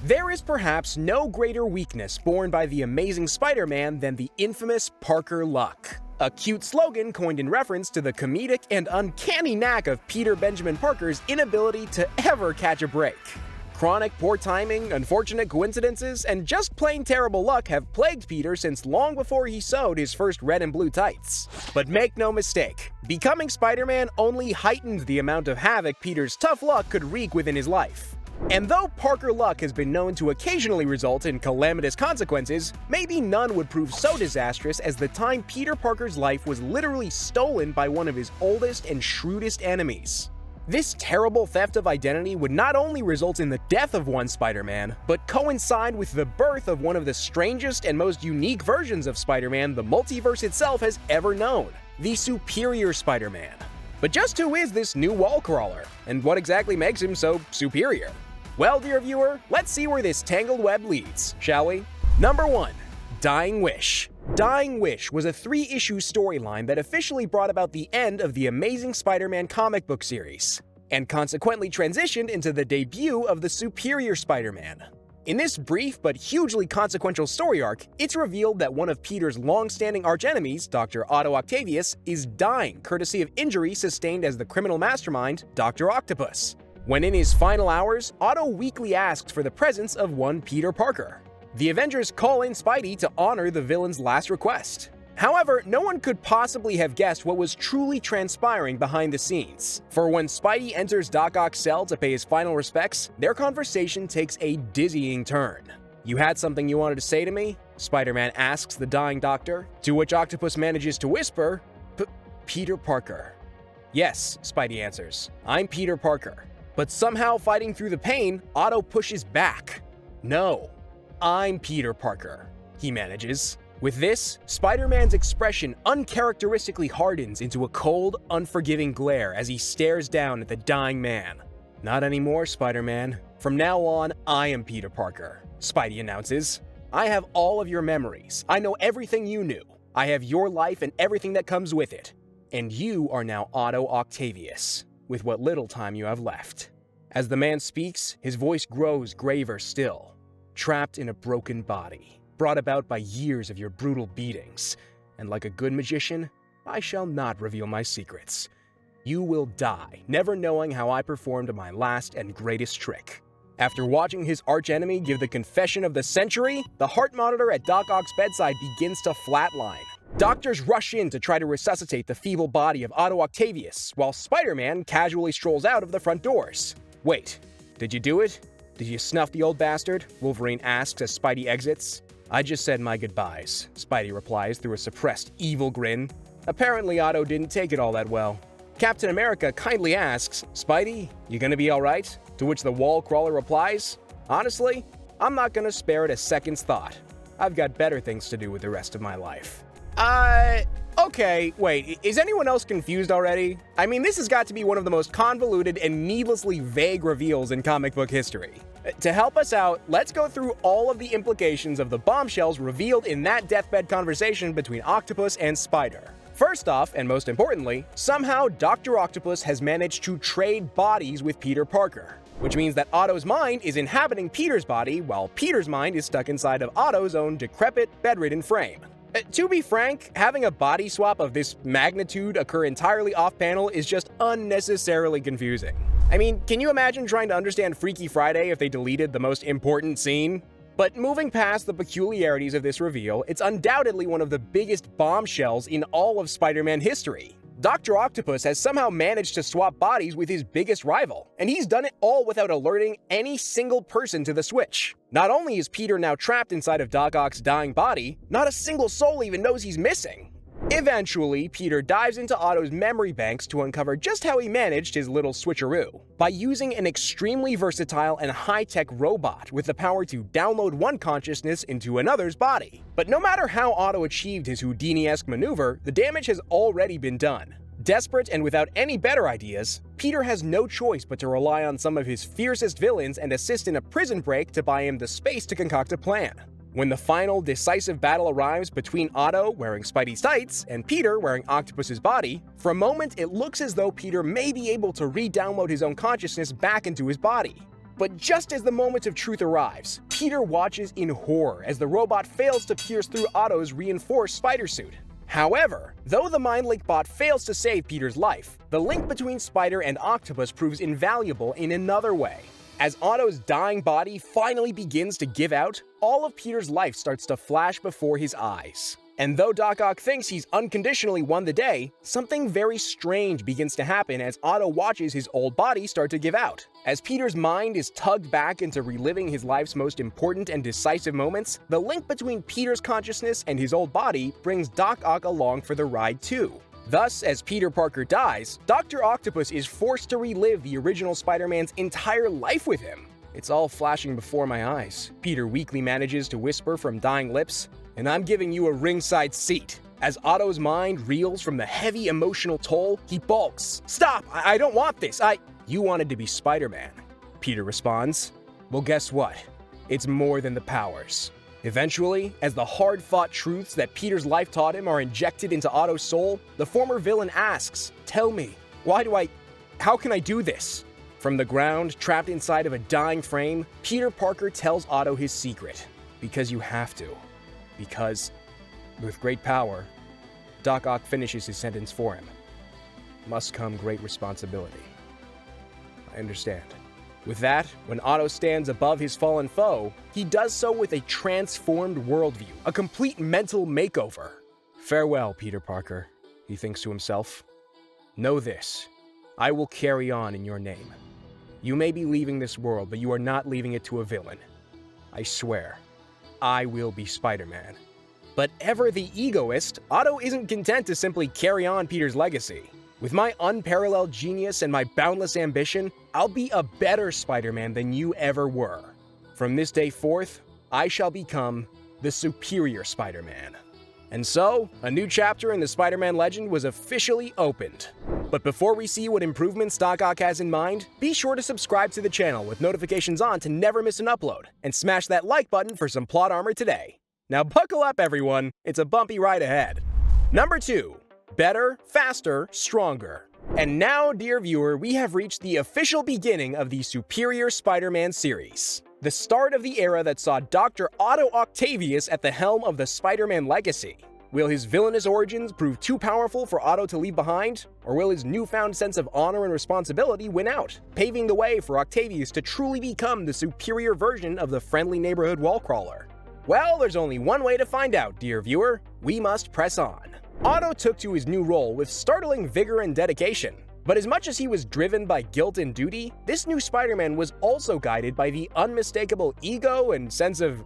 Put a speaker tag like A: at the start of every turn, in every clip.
A: There is perhaps no greater weakness borne by the amazing Spider-Man than the infamous Parker luck. A cute slogan coined in reference to the comedic and uncanny knack of Peter Benjamin Parker's inability to ever catch a break. Chronic poor timing, unfortunate coincidences, and just plain terrible luck have plagued Peter since long before he sewed his first red and blue tights. But make no mistake, becoming Spider-Man only heightened the amount of havoc Peter's tough luck could wreak within his life. And though Parker luck has been known to occasionally result in calamitous consequences, maybe none would prove so disastrous as the time Peter Parker's life was literally stolen by one of his oldest and shrewdest enemies. This terrible theft of identity would not only result in the death of one Spider-Man, but coincide with the birth of one of the strangest and most unique versions of Spider-Man the multiverse itself has ever known, the Superior Spider-Man. But just who is this new wall crawler, and what exactly makes him so superior? Well, dear viewer, let's see where this tangled web leads, shall we? Number 1. Dying Wish. Dying Wish was a 3-issue storyline that officially brought about the end of the Amazing Spider-Man comic book series, and consequently transitioned into the debut of the Superior Spider-Man. In this brief but hugely consequential story arc, it's revealed that one of Peter's long-standing archenemies, Dr. Otto Octavius, is dying courtesy of injury sustained as the criminal mastermind, Dr. Octopus. When in his final hours, Otto weakly asks for the presence of one Peter Parker. The Avengers call in Spidey to honor the villain's last request. However, no one could possibly have guessed what was truly transpiring behind the scenes. For when Spidey enters Doc Ock's cell to pay his final respects, their conversation takes a dizzying turn. "You had something you wanted to say to me?" Spider-Man asks the dying doctor, to which Octopus manages to whisper, "Peter Parker." "Yes," Spidey answers, "I'm Peter Parker." But somehow fighting through the pain, Otto pushes back. "No, I'm Peter Parker," he manages. With this, Spider-Man's expression uncharacteristically hardens into a cold, unforgiving glare as he stares down at the dying man. "Not anymore, Spider-Man. From now on, I am Peter Parker," Spidey announces. "I have all of your memories. I know everything you knew. I have your life and everything that comes with it. And you are now Otto Octavius, with what little time you have left." As the man speaks, his voice grows graver still. "Trapped in a broken body, brought about by years of your brutal beatings, and like a good magician, I shall not reveal my secrets. You will die, never knowing how I performed my last and greatest trick." After watching his archenemy give the confession of the century, the heart monitor at Doc Ock's bedside begins to flatline. Doctors rush in to try to resuscitate the feeble body of Otto Octavius, while Spider-Man casually strolls out of the front doors. "Wait, did you do it? Did you snuff the old bastard?" Wolverine asks as Spidey exits. "I just said my goodbyes," Spidey replies through a suppressed evil grin. Apparently Otto didn't take it all that well. Captain America kindly asks, "Spidey, you gonna be alright?" To which the wall crawler replies, "Honestly, I'm not gonna spare it a second's thought. I've got better things to do with the rest of my life." Okay, wait, is anyone else confused already? I mean, this has got to be one of the most convoluted and needlessly vague reveals in comic book history. To help us out, let's go through all of the implications of the bombshells revealed in that deathbed conversation between Octopus and Spider. First off, and most importantly, somehow Dr. Octopus has managed to trade bodies with Peter Parker, which means that Otto's mind is inhabiting Peter's body while Peter's mind is stuck inside of Otto's own decrepit, bedridden frame. To be frank, having a body swap of this magnitude occur entirely off-panel is just unnecessarily confusing. I mean, can you imagine trying to understand Freaky Friday if they deleted the most important scene? But moving past the peculiarities of this reveal, it's undoubtedly one of the biggest bombshells in all of Spider-Man history. Dr. Octopus has somehow managed to swap bodies with his biggest rival, and he's done it all without alerting any single person to the switch. Not only is Peter now trapped inside of Doc Ock's dying body, not a single soul even knows he's missing. Eventually, Peter dives into Otto's memory banks to uncover just how he managed his little switcheroo. By using an extremely versatile and high-tech robot with the power to download one consciousness into another's body. But no matter how Otto achieved his Houdini-esque maneuver, the damage has already been done. Desperate and without any better ideas, Peter has no choice but to rely on some of his fiercest villains and assist in a prison break to buy him the space to concoct a plan. When the final, decisive battle arrives between Otto, wearing Spidey's tights, and Peter, wearing Octopus's body, for a moment it looks as though Peter may be able to re-download his own consciousness back into his body. But just as the moment of truth arrives, Peter watches in horror as the robot fails to pierce through Otto's reinforced spider suit. However, though the Mind-Link bot fails to save Peter's life, the link between Spider and Octopus proves invaluable in another way. As Otto's dying body finally begins to give out, all of Peter's life starts to flash before his eyes. And though Doc Ock thinks he's unconditionally won the day, something very strange begins to happen as Otto watches his old body start to give out. As Peter's mind is tugged back into reliving his life's most important and decisive moments, the link between Peter's consciousness and his old body brings Doc Ock along for the ride too. Thus, as Peter Parker dies, Dr. Octopus is forced to relive the original Spider-Man's entire life with him. It's all flashing before my eyes, Peter weakly manages to whisper from dying lips, and I'm giving you a ringside seat. As Otto's mind reels from the heavy emotional toll, he balks. Stop! I don't want this! You wanted to be Spider-Man. Peter responds. Well, guess what? It's more than the powers. Eventually, as the hard-fought truths that Peter's life taught him are injected into Otto's soul, the former villain asks, tell me, how can I do this? From the ground, trapped inside of a dying frame, Peter Parker tells Otto his secret. Because you have to. Because, with great power, Doc Ock finishes his sentence for him. Must come great responsibility. I understand. With that, when Otto stands above his fallen foe, he does so with a transformed worldview, a complete mental makeover. Farewell, Peter Parker, he thinks to himself. Know this, I will carry on in your name. You may be leaving this world, but you are not leaving it to a villain. I swear, I will be Spider-Man. But ever the egoist, Otto isn't content to simply carry on Peter's legacy. With my unparalleled genius and my boundless ambition, I'll be a better Spider-Man than you ever were. From this day forth, I shall become the superior Spider-Man. And so, a new chapter in the Spider-Man legend was officially opened. But before we see what improvements Doc Ock has in mind, be sure to subscribe to the channel with notifications on to never miss an upload, and smash that like button for some plot armor today. Now buckle up, everyone, it's a bumpy ride ahead. Number 2. Better, faster, stronger. And now, dear viewer, we have reached the official beginning of the Superior Spider-Man series. The start of the era that saw Dr. Otto Octavius at the helm of the Spider-Man legacy. Will his villainous origins prove too powerful for Otto to leave behind? Or will his newfound sense of honor and responsibility win out, paving the way for Octavius to truly become the superior version of the friendly neighborhood wall crawler? Well, there's only one way to find out, dear viewer. We must press on. Otto took to his new role with startling vigor and dedication. But as much as he was driven by guilt and duty, this new Spider-Man was also guided by the unmistakable ego and sense of,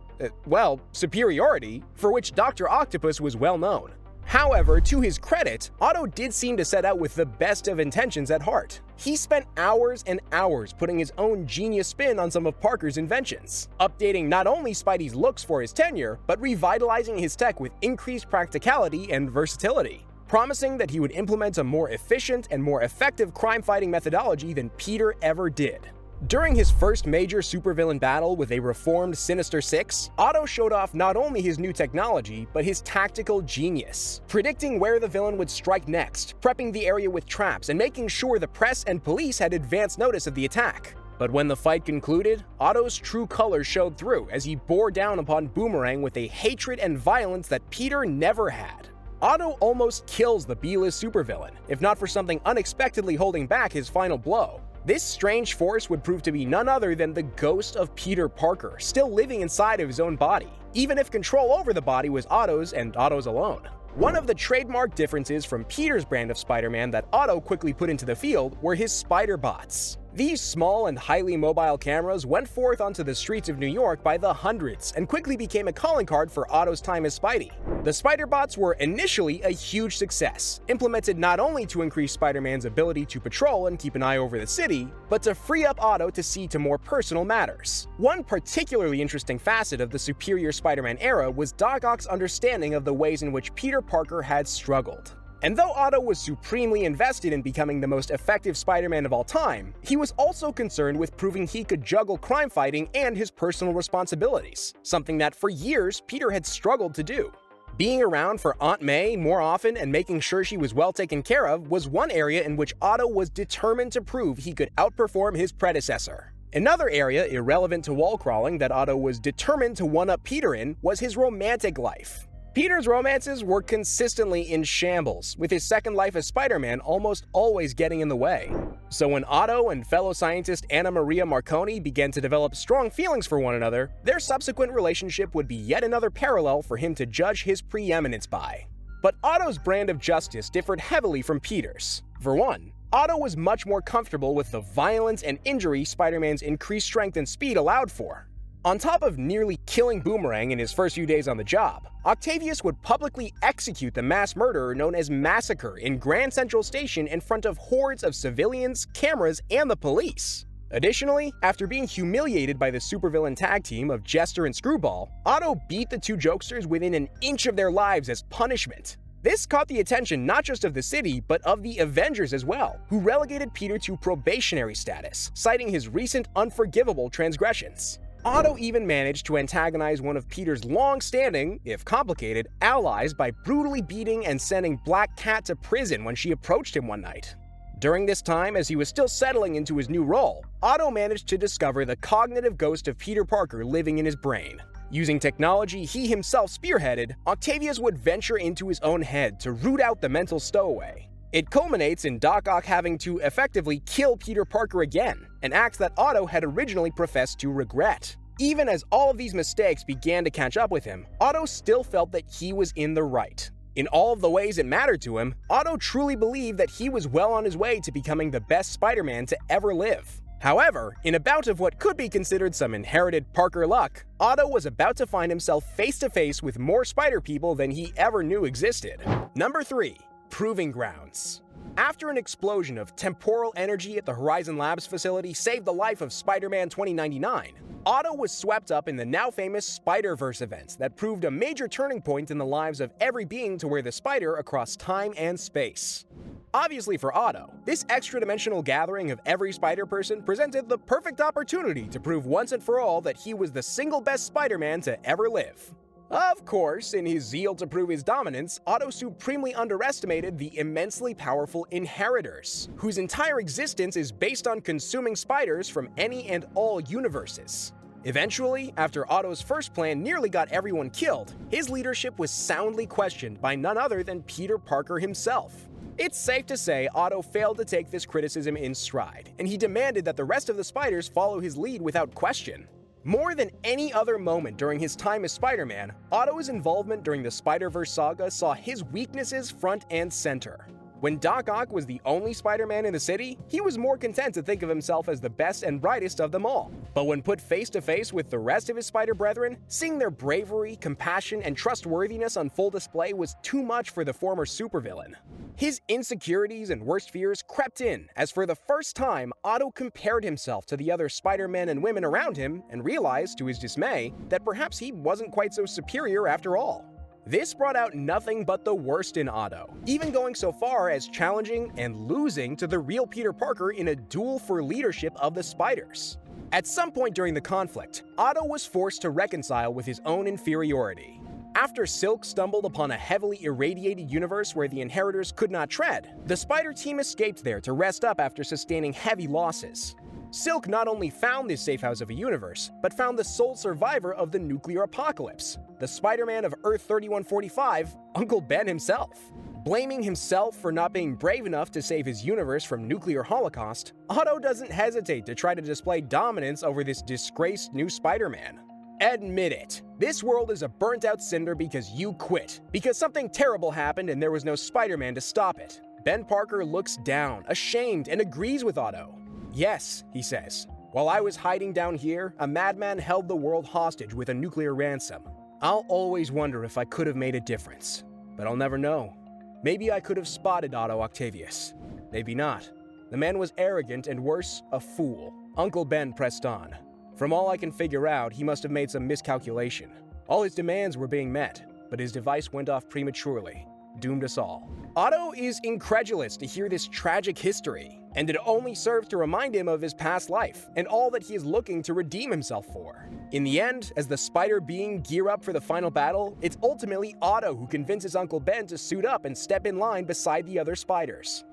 A: superiority for which Dr. Octopus was well known. However, to his credit, Otto did seem to set out with the best of intentions at heart. He spent hours and hours putting his own genius spin on some of Parker's inventions, updating not only Spidey's looks for his tenure, but revitalizing his tech with increased practicality and versatility, promising that he would implement a more efficient and more effective crime-fighting methodology than Peter ever did. During his first major supervillain battle with a reformed Sinister Six, Otto showed off not only his new technology, but his tactical genius, predicting where the villain would strike next, prepping the area with traps, and making sure the press and police had advance notice of the attack. But when the fight concluded, Otto's true colors showed through as he bore down upon Boomerang with a hatred and violence that Peter never had. Otto almost kills the B-list supervillain, if not for something unexpectedly holding back his final blow. This strange force would prove to be none other than the ghost of Peter Parker, still living inside of his own body, even if control over the body was Otto's and Otto's alone. One of the trademark differences from Peter's brand of Spider-Man that Otto quickly put into the field were his spider bots. These small and highly mobile cameras went forth onto the streets of New York by the hundreds and quickly became a calling card for Otto's time as Spidey. The spider bots were initially a huge success, implemented not only to increase Spider-Man's ability to patrol and keep an eye over the city, but to free up Otto to see to more personal matters. One particularly interesting facet of the Superior Spider-Man era was Doc Ock's understanding of the ways in which Peter Parker had struggled. And though Otto was supremely invested in becoming the most effective Spider-Man of all time, he was also concerned with proving he could juggle crime fighting and his personal responsibilities, something that for years Peter had struggled to do. Being around for Aunt May more often and making sure she was well taken care of was one area in which Otto was determined to prove he could outperform his predecessor. Another area irrelevant to wall crawling that Otto was determined to one-up Peter in was his romantic life. Peter's romances were consistently in shambles, with his second life as Spider-Man almost always getting in the way. So when Otto and fellow scientist Anna Maria Marconi began to develop strong feelings for one another, their subsequent relationship would be yet another parallel for him to judge his preeminence by. But Otto's brand of justice differed heavily from Peter's. For one, Otto was much more comfortable with the violence and injury Spider-Man's increased strength and speed allowed for. On top of nearly killing Boomerang in his first few days on the job, Octavius would publicly execute the mass murderer known as Massacre in Grand Central Station in front of hordes of civilians, cameras, and the police. Additionally, after being humiliated by the supervillain tag team of Jester and Screwball, Otto beat the two jokesters within an inch of their lives as punishment. This caught the attention not just of the city, but of the Avengers as well, who relegated Peter to probationary status, citing his recent unforgivable transgressions. Otto even managed to antagonize one of Peter's long-standing, if complicated, allies by brutally beating and sending Black Cat to prison when she approached him one night. During this time, as he was still settling into his new role, Otto managed to discover the cognitive ghost of Peter Parker living in his brain. Using technology he himself spearheaded, Octavius would venture into his own head to root out the mental stowaway. It culminates in Doc Ock having to effectively kill Peter Parker again, an act that Otto had originally professed to regret. Even as all of these mistakes began to catch up with him, Otto still felt that he was in the right. In all of the ways it mattered to him, Otto truly believed that he was well on his way to becoming the best Spider-Man to ever live. However, in a bout of what could be considered some inherited Parker luck, Otto was about to find himself face-to-face with more Spider people than he ever knew existed. Number 3. Proving Grounds. After an explosion of temporal energy at the Horizon Labs facility saved the life of Spider-Man 2099, Otto was swept up in the now famous Spider-Verse events that proved a major turning point in the lives of every being to wear the spider across time and space. Obviously for Otto, this extra-dimensional gathering of every spider person presented the perfect opportunity to prove once and for all that he was the single best Spider-Man to ever live. Of course, in his zeal to prove his dominance, Otto supremely underestimated the immensely powerful Inheritors, whose entire existence is based on consuming spiders from any and all universes. Eventually, after Otto's first plan nearly got everyone killed, his leadership was soundly questioned by none other than Peter Parker himself. It's safe to say Otto failed to take this criticism in stride, and he demanded that the rest of the spiders follow his lead without question. More than any other moment during his time as Spider-Man, Otto's involvement during the Spider-Verse saga saw his weaknesses front and center. When Doc Ock was the only Spider-Man in the city, he was more content to think of himself as the best and brightest of them all. But when put face to face with the rest of his Spider brethren, seeing their bravery, compassion, and trustworthiness on full display was too much for the former supervillain. His insecurities and worst fears crept in as for the first time, Otto compared himself to the other Spider-Men and women around him and realized, to his dismay, that perhaps he wasn't quite so superior after all. This brought out nothing but the worst in Otto, even going so far as challenging and losing to the real Peter Parker in a duel for leadership of the Spiders. At some point during the conflict, Otto was forced to reconcile with his own inferiority. After Silk stumbled upon a heavily irradiated universe where the Inheritors could not tread, the Spider team escaped there to rest up after sustaining heavy losses. Silk not only found this safe house of a universe, but found the sole survivor of the nuclear apocalypse, the Spider-Man of Earth 3145, Uncle Ben himself. Blaming himself for not being brave enough to save his universe from nuclear holocaust, Otto doesn't hesitate to try to display dominance over this disgraced new Spider-Man. Admit it, this world is a burnt-out cinder because you quit, because something terrible happened and there was no Spider-Man to stop it. Ben Parker looks down, ashamed, and agrees with Otto. Yes, he says, while I was hiding down here, a madman held the world hostage with a nuclear ransom. I'll always wonder if I could have made a difference, but I'll never know. Maybe I could have spotted Otto Octavius. Maybe not. The man was arrogant and worse, a fool. Uncle Ben pressed on. From all I can figure out, he must have made some miscalculation. All his demands were being met, but his device went off prematurely, doomed us all. Otto is incredulous to hear this tragic history, and it only serves to remind him of his past life and all that he is looking to redeem himself for. In the end, as the Spider being gear up for the final battle, it's ultimately Otto who convinces Uncle Ben to suit up and step in line beside the other Spiders.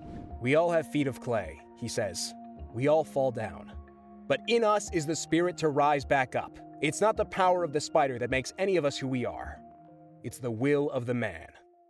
A: We all have feet of clay, he says. We all fall down. But in us is the spirit to rise back up. It's not the power of the spider that makes any of us who we are. It's the will of the man.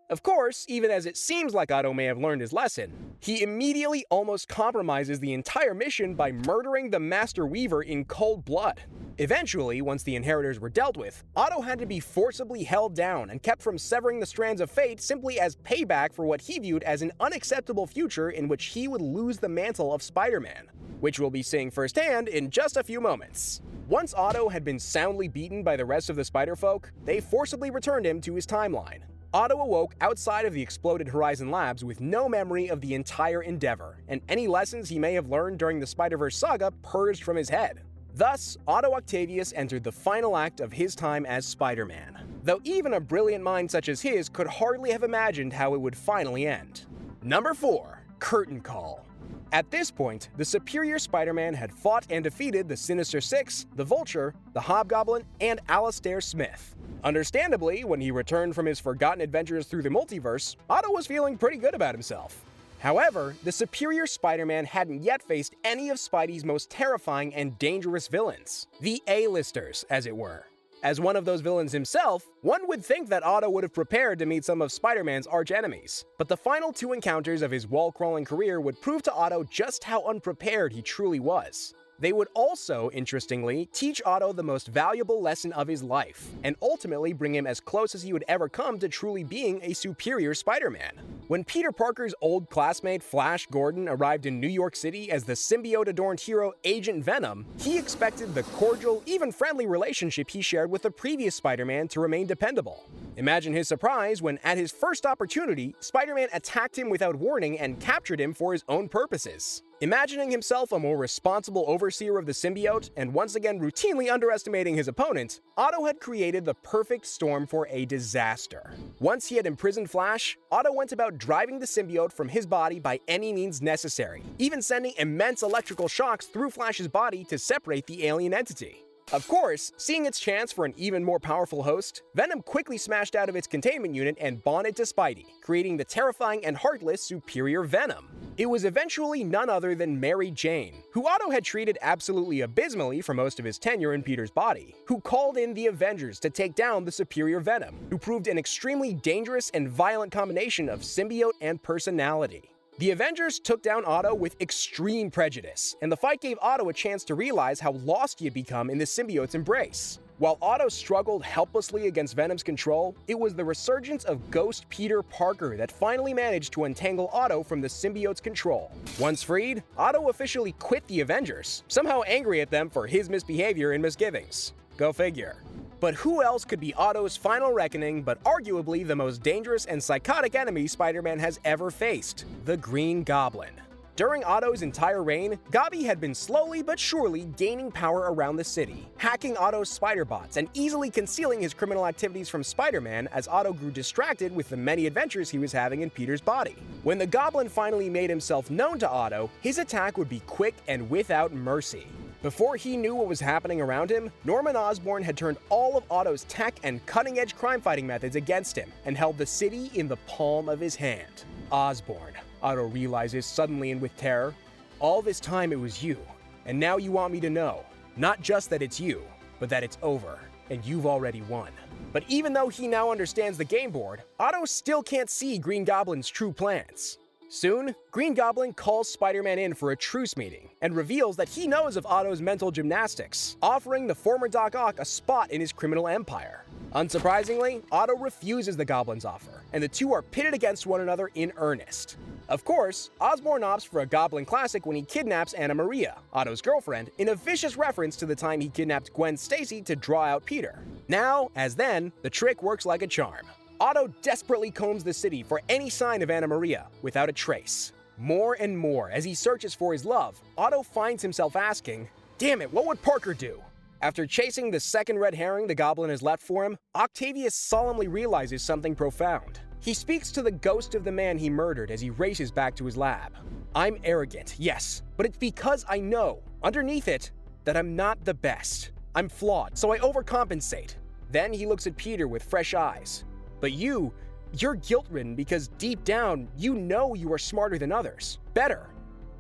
A: Of course, even as it seems like Otto may have learned his lesson, he immediately almost compromises the entire mission by murdering the Master Weaver in cold blood. Eventually, once the inheritors were dealt with, Otto had to be forcibly held down and kept from severing the strands of fate simply as payback for what he viewed as an unacceptable future in which he would lose the mantle of Spider-Man, which we'll be seeing firsthand in just a few moments. Once Otto had been soundly beaten by the rest of the Spider-Folk, they forcibly returned him to his timeline. Otto awoke outside of the exploded Horizon Labs with no memory of the entire endeavor, and any lessons he may have learned during the Spider-Verse saga purged from his head. Thus, Otto Octavius entered the final act of his time as Spider-Man, though even a brilliant mind such as his could hardly have imagined how it would finally end. Number 4. Curtain Call. At this point, the superior Spider-Man had fought and defeated the Sinister Six, the Vulture, the Hobgoblin, and Alistair Smith. Understandably, when he returned from his forgotten adventures through the multiverse, Otto was feeling pretty good about himself. However, the superior Spider-Man hadn't yet faced any of Spidey's most terrifying and dangerous villains, the A-listers, as it were. As one of those villains himself, one would think that Otto would have prepared to meet some of Spider-Man's arch-enemies, but the final 2 encounters of his wall-crawling career would prove to Otto just how unprepared he truly was. They would also, interestingly, teach Otto the most valuable lesson of his life, and ultimately bring him as close as he would ever come to truly being a superior Spider-Man. When Peter Parker's old classmate Flash Gordon arrived in New York City as the symbiote-adorned hero Agent Venom, he expected the cordial, even friendly relationship he shared with the previous Spider-Man to remain dependable. Imagine his surprise when, at his first opportunity, Spider-Man attacked him without warning and captured him for his own purposes. Imagining himself a more responsible overseer of the symbiote, and once again routinely underestimating his opponent, Otto had created the perfect storm for a disaster. Once he had imprisoned Flash, Otto went about driving the symbiote from his body by any means necessary, even sending immense electrical shocks through Flash's body to separate the alien entity. Of course, seeing its chance for an even more powerful host, Venom quickly smashed out of its containment unit and bonded to Spidey, creating the terrifying and heartless Superior Venom. It was eventually none other than Mary Jane, who Otto had treated absolutely abysmally for most of his tenure in Peter's body, who called in the Avengers to take down the Superior Venom, who proved an extremely dangerous and violent combination of symbiote and personality. The Avengers took down Otto with extreme prejudice, and the fight gave Otto a chance to realize how lost he had become in the symbiote's embrace. While Otto struggled helplessly against Venom's control, it was the resurgence of Ghost Peter Parker that finally managed to untangle Otto from the symbiote's control. Once freed, Otto officially quit the Avengers, somehow angry at them for his misbehavior and misgivings. Go figure. But who else could be Otto's final reckoning but arguably the most dangerous and psychotic enemy Spider-Man has ever faced? The Green Goblin. During Otto's entire reign, Gobby had been slowly but surely gaining power around the city, hacking Otto's spider bots and easily concealing his criminal activities from Spider-Man as Otto grew distracted with the many adventures he was having in Peter's body. When the Goblin finally made himself known to Otto, his attack would be quick and without mercy. Before he knew what was happening around him, Norman Osborn had turned all of Otto's tech and cutting-edge crime-fighting methods against him and held the city in the palm of his hand. Osborn, Otto realizes suddenly and with terror. All this time it was you, and now you want me to know, not just that it's you, but that it's over, and you've already won. But even though he now understands the game board, Otto still can't see Green Goblin's true plans. Soon, Green Goblin calls Spider-Man in for a truce meeting and reveals that he knows of Otto's mental gymnastics, offering the former Doc Ock a spot in his criminal empire. Unsurprisingly, Otto refuses the Goblin's offer, and the two are pitted against one another in earnest. Of course, Osborn opts for a Goblin classic when he kidnaps Anna Maria, Otto's girlfriend, in a vicious reference to the time he kidnapped Gwen Stacy to draw out Peter. Now, as then, the trick works like a charm. Otto desperately combs the city for any sign of Anna Maria, without a trace. More and more, as he searches for his love, Otto finds himself asking, damn it, what would Parker do? After chasing the second red herring the Goblin has left for him, Octavius solemnly realizes something profound. He speaks to the ghost of the man he murdered as he races back to his lab. I'm arrogant, yes, but it's because I know, underneath it, that I'm not the best. I'm flawed, so I overcompensate. Then he looks at Peter with fresh eyes. But you're guilt-ridden because deep down, you know you are smarter than others. Better.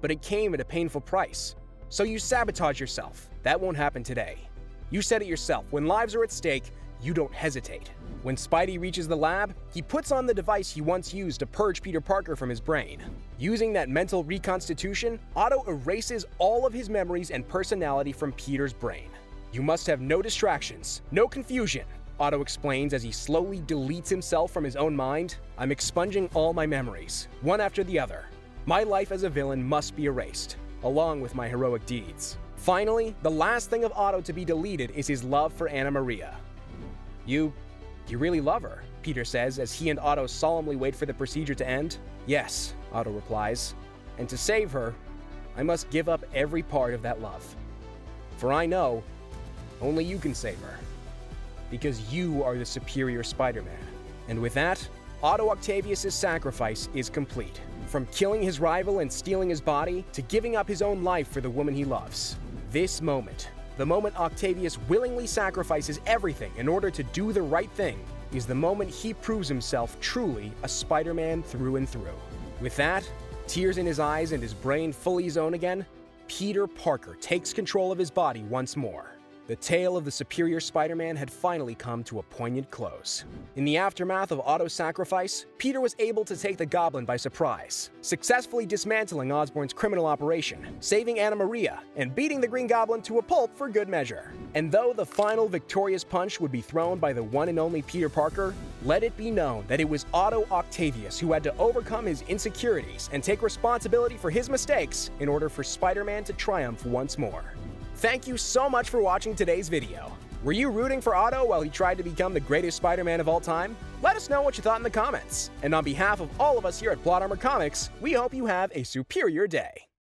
A: But it came at a painful price. So you sabotage yourself. That won't happen today. You said it yourself, when lives are at stake, you don't hesitate. When Spidey reaches the lab, he puts on the device he once used to purge Peter Parker from his brain. Using that mental reconstitution, Otto erases all of his memories and personality from Peter's brain. You must have no distractions, no confusion, Otto explains as he slowly deletes himself from his own mind. I'm expunging all my memories, one after the other. My life as a villain must be erased, along with my heroic deeds. Finally, the last thing of Otto to be deleted is his love for Anna Maria. You really love her, Peter says as he and Otto solemnly wait for the procedure to end. Yes, Otto replies, and to save her, I must give up every part of that love. For I know, only you can save her. Because you are the superior Spider-Man. And with that, Otto Octavius' sacrifice is complete. From killing his rival and stealing his body, to giving up his own life for the woman he loves. This moment, the moment Octavius willingly sacrifices everything in order to do the right thing, is the moment he proves himself truly a Spider-Man through and through. With that, tears in his eyes and his brain fully his own again, Peter Parker takes control of his body once more. The tale of the superior Spider-Man had finally come to a poignant close. In the aftermath of Otto's sacrifice, Peter was able to take the Goblin by surprise, successfully dismantling Osborn's criminal operation, saving Anna Maria, and beating the Green Goblin to a pulp for good measure. And though the final victorious punch would be thrown by the one and only Peter Parker, let it be known that it was Otto Octavius who had to overcome his insecurities and take responsibility for his mistakes in order for Spider-Man to triumph once more. Thank you so much for watching today's video. Were you rooting for Otto while he tried to become the greatest Spider-Man of all time? Let us know what you thought in the comments. And on behalf of all of us here at Plot Armor Comics, we hope you have a superior day.